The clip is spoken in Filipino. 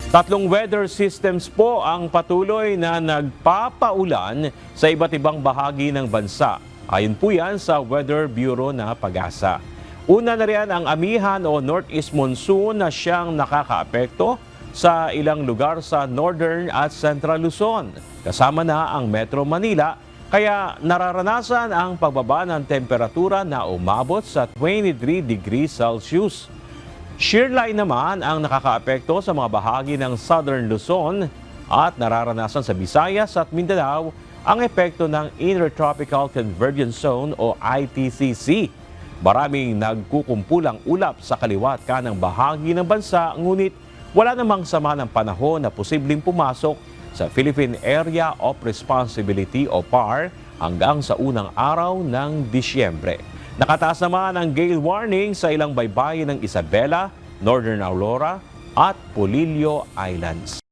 Tatlong weather systems po ang patuloy na nagpapaulan sa iba't ibang bahagi ng bansa. Ayon po yan sa Weather Bureau na Pag-asa. Una na riyan ang amihan o northeast monsoon na siyang nakakaapekto sa ilang lugar sa northern at central Luzon. Kasama na ang Metro Manila, kaya nararanasan ang pagbaba ng temperatura na umabot sa 23 degrees Celsius. Shear line naman ang nakakaapekto sa mga bahagi ng Southern Luzon at nararanasan sa Visayas at Mindanao ang epekto ng Intertropical Convergence Zone o ITCC. Maraming nagkukumpulang ulap sa kaliwat kanang bahagi ng bansa, ngunit wala namang sama ng panahon na posibleng pumasok sa Philippine Area of Responsibility o PAR hanggang sa unang araw ng Disyembre. Nakataas naman ang gale warning sa ilang baybayin ng Isabela, Northern Aurora at Polillo Islands.